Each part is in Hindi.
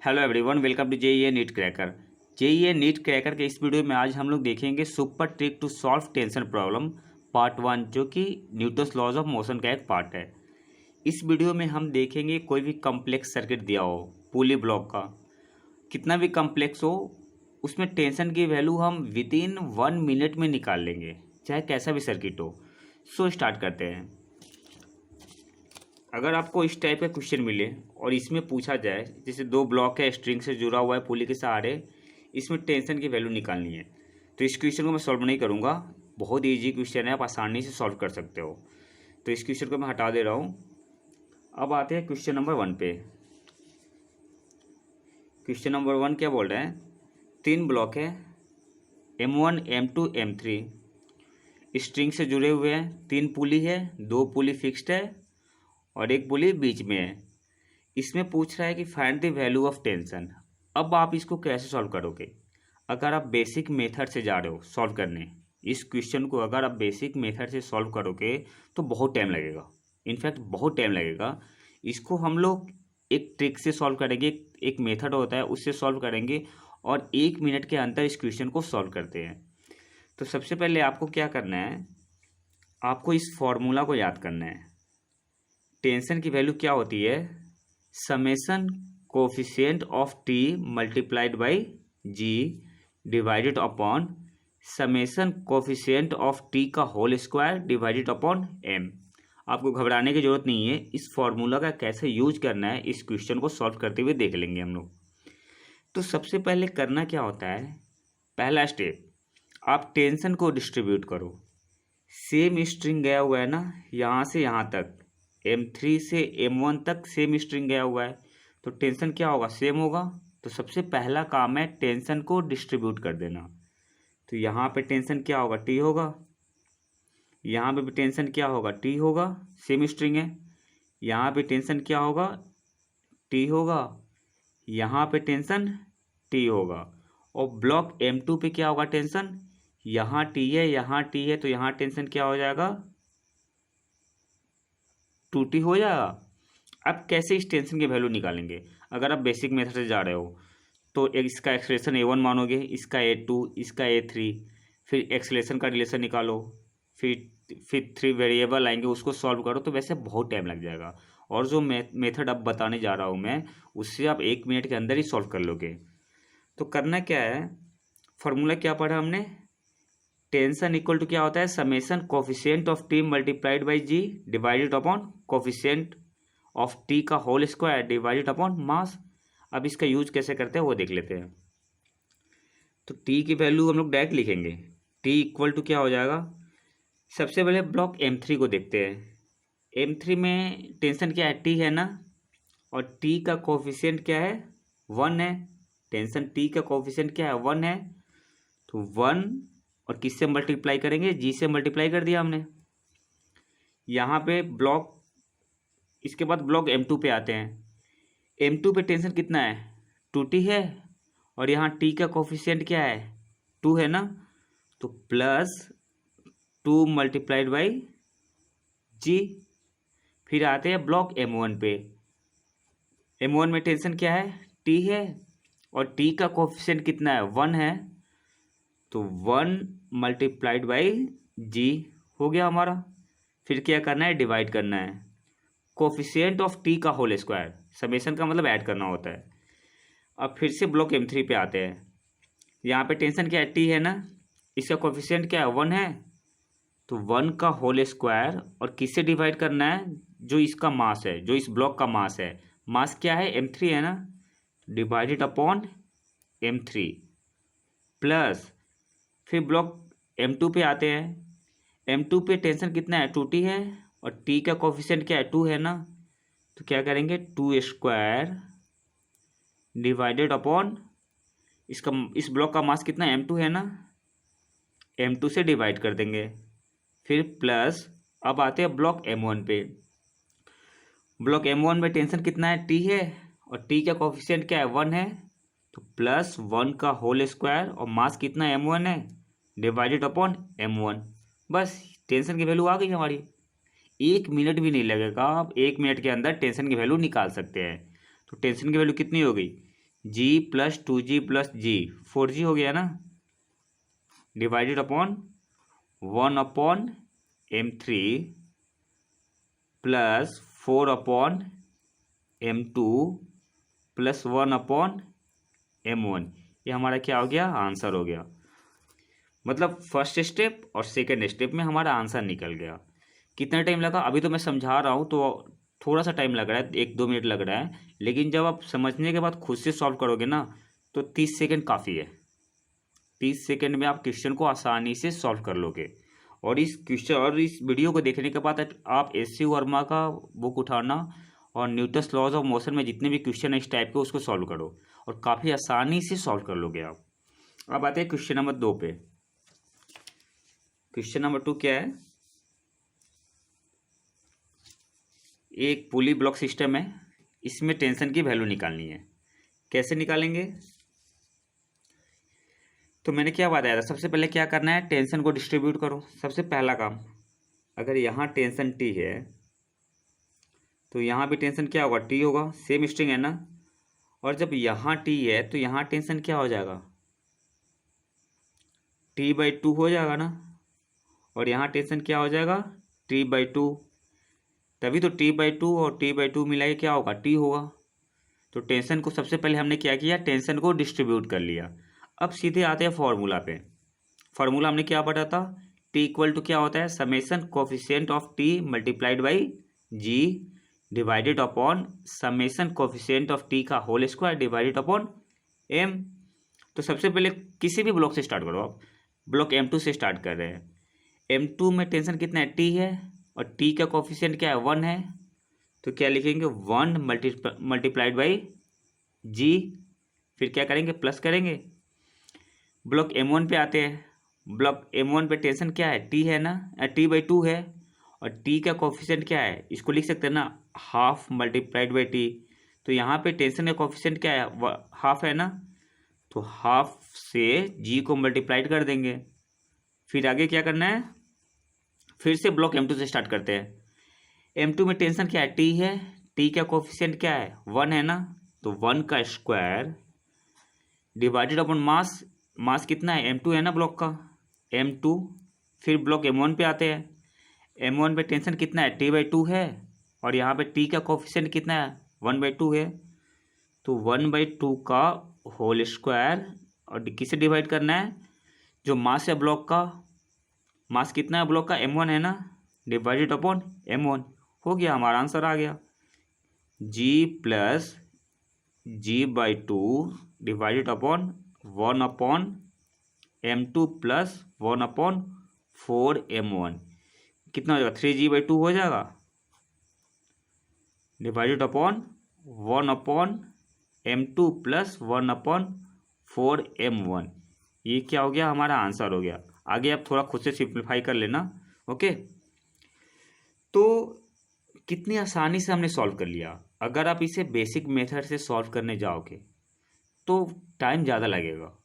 Hello everyone, welcome to JEE NEET cracker. JEE NEET cracker के इस वीडियो में आज हम लोग देखेंगे super trick to solve tension problem part 1, जो कि न्यूटन्स लॉज ऑफ मोशन का एक पार्ट है। इस वीडियो में हम देखेंगे कोई भी कम्प्लेक्स सर्किट दिया हो पुली ब्लॉक का, कितना भी कम्प्लेक्स हो, उसमें टेंशन की वैल्यू हम विद इन 1 मिनट में निकाल लेंगे, चाहे कैसा भी सर्किट हो। सो स्टार्ट करते हैं। अगर आपको इस टाइप का क्वेश्चन मिले और इसमें पूछा जाए, जैसे दो ब्लॉक है, स्ट्रिंग से जुड़ा हुआ है पुली के सहारे, इसमें टेंशन की वैल्यू निकालनी है, तो इस क्वेश्चन को मैं सॉल्व नहीं करूँगा। बहुत इजी क्वेश्चन है, आप आसानी से सॉल्व कर सकते हो। तो इस क्वेश्चन को मैं हटा दे रहा हूँ। अब आते हैं क्वेश्चन नंबर 1 पे। क्वेश्चन नंबर 1 क्या बोल रहे हैं? 3 ब्लॉक है, M1 M2 M3, स्ट्रिंग से जुड़े हुए हैं, 3 पुली है, 2 पुली फिक्स्ड है और 1 पुली बीच में है। इसमें पूछ रहा है कि find the value of tension. अब आप इसको कैसे सॉल्व करोगे? अगर आप बेसिक मेथड से जा रहे हो सॉल्व करने इस क्वेश्चन को, अगर आप बेसिक मेथड से सॉल्व करोगे तो बहुत टाइम लगेगा, इनफैक्ट बहुत टाइम लगेगा। इसको हम लोग एक ट्रिक से सॉल्व करेंगे, एक मेथड होता है उससे सॉल्व करेंगे और 1 मिनट के अंदर इस क्वेश्चन को सॉल्व करते हैं। तो सबसे पहले आपको क्या करना है, आपको इस फॉर्मूला को याद करना है। टेंशन की वैल्यू क्या होती है? Summation coefficient of t multiplied by g divided upon summation coefficient of t का whole square divided upon m. आपको घबराने की जरूरत नहीं है, इस फॉर्मूला का कैसे यूज करना है इस क्वेश्चन को सॉल्व करते हुए देख लेंगे हम लोग। तो सबसे पहले करना क्या होता है, पहला स्टेप, आप टेंशन को डिस्ट्रीब्यूट करो। सेम स्ट्रिंग गया हुआ है ना, यहाँ से यहाँ तक, M3 से M1 तक सेम स्ट्रिंग गया हुआ है, तो टेंशन क्या होगा? सेम होगा। तो सबसे पहला काम है टेंशन को डिस्ट्रीब्यूट कर देना। तो यहाँ पे टेंशन क्या होगा? T होगा। यहाँ पे भी टेंशन क्या होगा? T होगा, सेम स्ट्रिंग है। यहाँ पे टेंशन क्या होगा? T होगा। यहाँ पे टेंशन T होगा। और ब्लॉक M2 पे क्या होगा टेंशन? यहाँ T है, यहाँ T है, तो यहाँ टेंशन क्या हो जाएगा? 2T हो जाएगा। अब कैसे इस टेंशन की वैल्यू निकालेंगे? अगर आप बेसिक मेथड से जा रहे हो तो इसका एक्सलेशन A1 मानोगे, इसका A2, इसका A3, फिर एक्सलेशन का रिलेशन निकालो, फिर 3 वेरिएबल आएंगे, उसको सॉल्व करो, तो वैसे बहुत टाइम लग जाएगा। और जो मेथड अब बताने जा रहा हूँ मैं, उससे आप 1 मिनट के अंदर ही सॉल्व कर लोगे। तो करना क्या है, फॉर्मूला क्या पढ़ा हमने? टेंशन इक्वल टू क्या होता है? Summation coefficient of t multiplied by g divided upon coefficient of t का whole square divided upon mass. अब इसका यूज कैसे करते हैं वो देख लेते हैं। तो टी की वैल्यू हम लोग डायरेक्ट लिखेंगे, टी इक्वल टू क्या हो जाएगा? सबसे पहले ब्लॉक M3 को देखते हैं। M3 में टेंशन क्या है? टी है ना, और टी का कोफिशिएंट क्या है? 1 है। टेंशन टी का कोफिशिएंट क्या है? 1 है। तो 1 और किससे मल्टीप्लाई करेंगे? जी से मल्टीप्लाई कर दिया हमने। यहाँ पे ब्लॉक, इसके बाद ब्लॉक M2 पे आते हैं। M2 पे टेंशन कितना है? 2T है, और यहाँ T का कोफिशिएंट क्या है? 2 है ना, तो प्लस 2 मल्टीप्लाइड बाई जी। फिर आते हैं ब्लॉक M1 पे। M1 में टेंशन क्या है? T है, और T का कोफिशिएंट कितना है? 1 है, तो 1 मल्टीप्लाइड बाई जी हो गया हमारा। फिर क्या करना है? डिवाइड करना है कोफिशिएंट ऑफ टी का होल स्क्वायर। समेशन का मतलब ऐड करना होता है। अब फिर से ब्लॉक M3 पे आते हैं। यहाँ पे टेंशन क्या है? टी है ना, इसका कोफिशिएंट क्या है? 1 है, तो 1 का होल स्क्वायर, और किससे डिवाइड करना है? जो इसका मास है, जो इस ब्लॉक का मास है। मास क्या है? M3 है ना, डिवाइडेड अपॉन M3 प्लस, फिर ब्लॉक M2 पे आते हैं। M2 पे टेंशन कितना है? 2T है, और T का कोफिशिएंट क्या है? 2 है ना, तो क्या करेंगे? 2 स्क्वायर डिवाइडेड अपॉन इसका, इस ब्लॉक का मास कितना है? M2 है ना, M2 से डिवाइड कर देंगे। फिर प्लस, अब आते हैं ब्लॉक M1 पे। ब्लॉक M1 में टेंशन कितना है? T है, और T का कोफिशिएंट क्या है? 1 है, तो प्लस 1 का होल स्क्वायर, और मास कितना M1 है, डिवाइडेड अपॉन M1। बस टेंशन की वैल्यू आ गई हमारी। 1 मिनट भी नहीं लगेगा, आप 1 मिनट के अंदर टेंशन की वैल्यू निकाल सकते हैं। तो टेंशन की वैल्यू कितनी हो गई? जी प्लस 2G प्लस जी 4G हो गया ना, divided upon 1/m3 plus 4/m2 plus 1/m1। ये हमारा क्या हो गया, आंसर हो गया। मतलब फर्स्ट स्टेप और सेकंड स्टेप में हमारा आंसर निकल गया। कितना टाइम लगा, अभी तो मैं समझा रहा हूँ तो थोड़ा सा टाइम लग रहा है, 1-2 मिनट लग रहा है, लेकिन जब आप समझने के बाद खुद से सॉल्व करोगे ना तो 30 सेकंड काफ़ी है। 30 सेकंड में आप क्वेश्चन को आसानी से सॉल्व कर लोगे। और इस क्वेश्चन और इस वीडियो को देखने के बाद आप एस.सी. वर्मा का बुक उठाना और न्यूटन्स लॉज ऑफ मोशन में जितने भी क्वेश्चन है इस टाइप के उसको सॉल्व करो और काफ़ी आसानी से सॉल्व कर लोगे आप। अब आते हैं क्वेश्चन नंबर 2 पे। क्वेश्चन नंबर 2 क्या है, एक पुली ब्लॉक सिस्टम है, इसमें टेंशन की वैल्यू निकालनी है। कैसे निकालेंगे, तो मैंने क्या बताया था, सबसे पहले क्या करना है, टेंशन को डिस्ट्रीब्यूट करो। सबसे पहला काम, अगर यहाँ टेंशन टी है तो यहाँ भी टेंशन क्या होगा, टी होगा, सेम स्ट्रिंग है ना। और जब यहाँ टी है तो यहाँ टेंशन क्या हो जाएगा, T/2 हो जाएगा ना। और यहाँ टेंशन क्या हो जाएगा, T/2। तभी तो T/2 और T/2 मिला के क्या होगा, टी होगा। तो टेंशन को सबसे पहले हमने क्या किया, टेंशन को डिस्ट्रीब्यूट कर लिया। अब सीधे आते हैं फॉर्मूला पे। फॉर्मूला हमने क्या पढ़ा था, टी इक्वल टू क्या होता है, summation coefficient of t multiplied by g divided upon summation coefficient of t का whole square divided upon m. तो सबसे पहले किसी भी ब्लॉक से स्टार्ट करो आप, ब्लॉक M2 से स्टार्ट कर रहे हैं। M2 में टेंशन कितना है, टी है, और टी का कोफिशिएंट क्या है, 1 है। तो क्या लिखेंगे, 1 मल्टीप्लाइड बाई जी, फिर क्या करेंगे, प्लस करेंगे। ब्लॉक M1 पे आते हैं। ब्लॉक M1 पे टेंशन क्या है, टी है ना, T/2 है। और टी का कोफिशिएंट क्या है, इसको लिख सकते हैं ना, हाफ मल्टीप्लाइड बाई टी। तो यहाँ पे टेंशन का कोफिशिएंट क्या है, हाफ है ना, तो हाफ से जी को मल्टीप्लाइड कर देंगे। फिर आगे क्या करना है, फिर से ब्लॉक M2 से स्टार्ट करते हैं। M2 में टेंशन क्या है, टी है, टी का कोफिशिएंट क्या है, 1 है ना, तो 1 का स्क्वायर डिवाइडेड अपॉन मास। मास कितना है, M2 है ना ब्लॉक का, M2। फिर ब्लॉक M1 पे आते हैं। M1 पे टेंशन कितना है, T/2 है, और यहाँ पे टी का कोफिशिएंट कितना है, 1/2 है। तो 1/2 का होल स्क्वायर, और किसे डिवाइड करना है, जो मास है ब्लॉक का, मास कितना है ब्लॉक का, M1 है ना, डिवाइडेड अपॉन M1। हो गया, हमारा आंसर आ गया, G plus G/2 divided upon 1/M2 plus 1/4M1। कितना हो जाएगा, 3G/2 हो जाएगा, divided upon 1/M2 plus 1/4M1। ये क्या हो गया, हमारा आंसर हो गया। आगे आप थोड़ा खुद से सिंप्लीफाई कर लेना। ओके, तो कितनी आसानी से हमने सॉल्व कर लिया। अगर आप इसे बेसिक मेथड से सॉल्व करने जाओगे तो टाइम ज़्यादा लगेगा,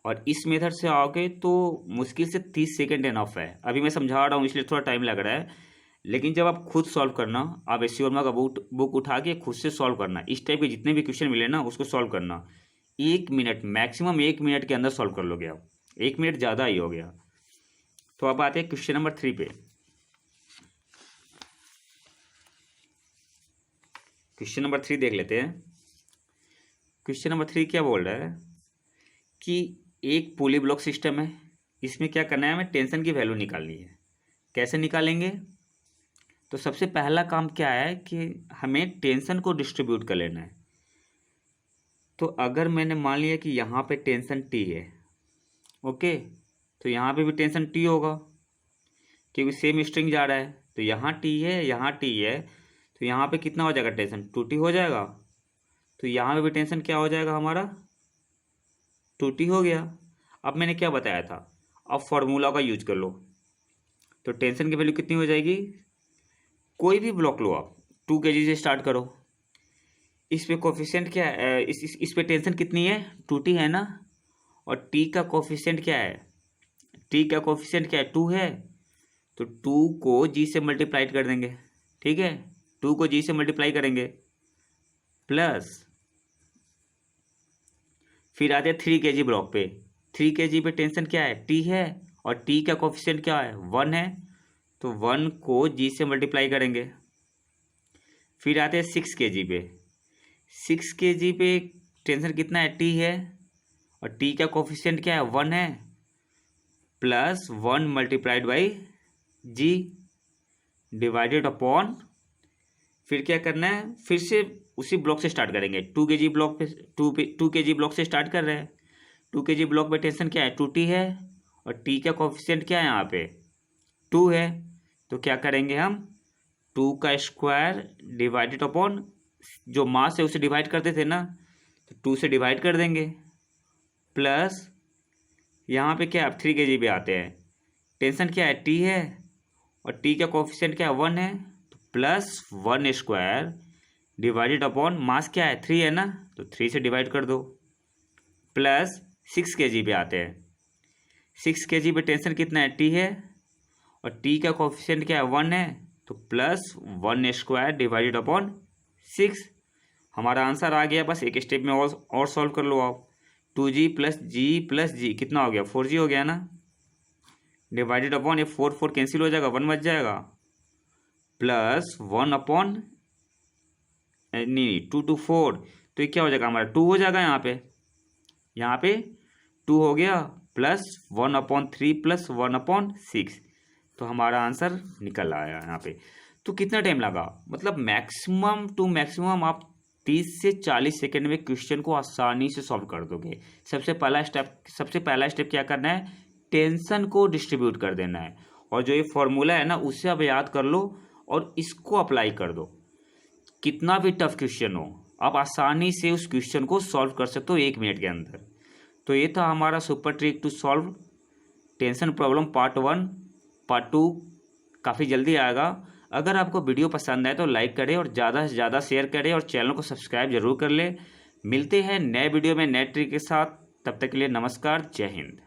और इस मेथड से आओगे तो मुश्किल से 30 सेकेंड एनफ है। अभी मैं समझा रहा हूँ इसलिए थोड़ा टाइम लग रहा है, लेकिन जब आप खुद सॉल्व करना, आप एस.सी. वर्मा का बुक उठा के खुद से सॉल्व करना, इस टाइप के जितने भी क्वेश्चन मिले ना उसको सॉल्व करना, 1 मिनट, मैक्सिमम 1 मिनट के अंदर सॉल्व कर लोगे आप। 1 मिनट ज़्यादा ही हो गया। तो अब आते हैं क्वेश्चन नंबर 3 पे। क्वेश्चन नंबर 3 देख लेते हैं। क्वेश्चन नंबर 3 क्या बोल रहा है कि एक पुली ब्लॉक सिस्टम है, इसमें क्या करना है, हमें टेंशन की वैल्यू निकालनी है। कैसे निकालेंगे, तो सबसे पहला काम क्या है कि हमें टेंशन को डिस्ट्रीब्यूट कर लेना है। तो अगर मैंने मान लिया कि यहाँ पे टेंशन टी है, ओके, तो यहाँ पे भी टेंशन टी होगा क्योंकि सेम स्ट्रिंग जा रहा है। तो यहाँ टी है, यहाँ टी है, तो यहाँ पे कितना हो जाएगा, टेंशन 2T हो जाएगा। तो यहाँ पे भी टेंशन क्या हो जाएगा हमारा, 2T हो गया। अब मैंने क्या बताया था, अब फॉर्मूला का यूज कर लो। तो टेंशन की वैल्यू कितनी हो जाएगी, कोई भी ब्लॉक लो आप, 2 kg से स्टार्ट करो। इस पे कोफिशिएंट क्या है, इस पे टेंशन कितनी है, 2T है ना, और टी का कोफिशिएंट क्या है, टी का कोफिशिएंट क्या है, 2 है। तो 2 को जी से मल्टीप्लाई कर देंगे, ठीक है, 2 को जी से मल्टीप्लाई करेंगे, प्लस फिर आते हैं 3 kg ब्लॉक पे। 3 kg पे टेंशन क्या है, टी है, और टी का कोफिशिएंट क्या है, 1 है, तो 1 को जी से मल्टीप्लाई करेंगे। फिर आते हैं 6 kg पे। 6 kg पे टेंशन कितना है, टी है, और टी का कोफिशिएंट क्या है, 1 है, plus 1 multiplied by g divided upon, फिर क्या करना है, फिर से उसी ब्लॉक से स्टार्ट करेंगे। 2 kg ब्लॉक पे 2 kg ब्लॉक से स्टार्ट कर रहे हैं। 2 kg ब्लॉक पे टेंशन क्या है, 2t है, और t का कोफिशिएंट क्या है यहाँ पे, 2 है, तो क्या करेंगे हम, 2 का स्क्वायर डिवाइडेड अपॉन, जो मास है उसे डिवाइड करते थे ना, तो 2 से डिवाइड कर देंगे, प्लस यहाँ पे क्या, अब 3 kg पे आते हैं, टेंशन क्या है, t है, और t का कोफिशिएंट क्या है, 1 है, तो प्लस 1 स्क्वायर डिवाइडेड अपॉन मास क्या है, 3 है ना, तो 3 से डिवाइड कर दो, प्लस 6 kg पे आते हैं। 6 kg पे टेंशन कितना है, टी है, और टी का कोफिशिएंट क्या है, 1 है, तो प्लस 1 स्क्वायर डिवाइडेड अपॉन 6। हमारा आंसर आ गया। बस एक स्टेप में और सॉल्व कर लो आप। 2g प्लस जी कितना हो गया, 4g हो गया ना, डिवाइडेड अपॉन, ये 4 कैंसिल हो जाएगा, 1 बच जाएगा, प्लस 1 अपॉन, नहीं 2 2 4, तो ये क्या हो जाएगा हमारा, 2 हो जाएगा, यहाँ पे 2 हो गया, प्लस 1/3 प्लस 1/6, तो हमारा आंसर निकल आया यहाँ पे। तो कितना टाइम लगा, मतलब मैक्सिमम टू मैक्सिमम आप 30 से 40 सेकेंड में क्वेश्चन को आसानी से सॉल्व कर दोगे। सबसे पहला स्टेप क्या करना है, टेंशन को डिस्ट्रीब्यूट कर देना है, और जो ये फॉर्मूला है ना उसे आप याद कर लो और इसको अप्लाई कर दो। कितना भी टफ क्वेश्चन हो आप आसानी से उस क्वेश्चन को सॉल्व कर सकते हो 1 मिनट के अंदर। तो ये था हमारा super trick to solve tension problem part 1। Part 2 काफ़ी जल्दी आएगा। अगर आपको वीडियो पसंद आए तो लाइक करें और ज़्यादा से ज़्यादा शेयर करें और चैनल को सब्सक्राइब जरूर कर ले। मिलते हैं नए वीडियो में नए ट्रिक के साथ, तब तक के लिए नमस्कार, जय हिंद।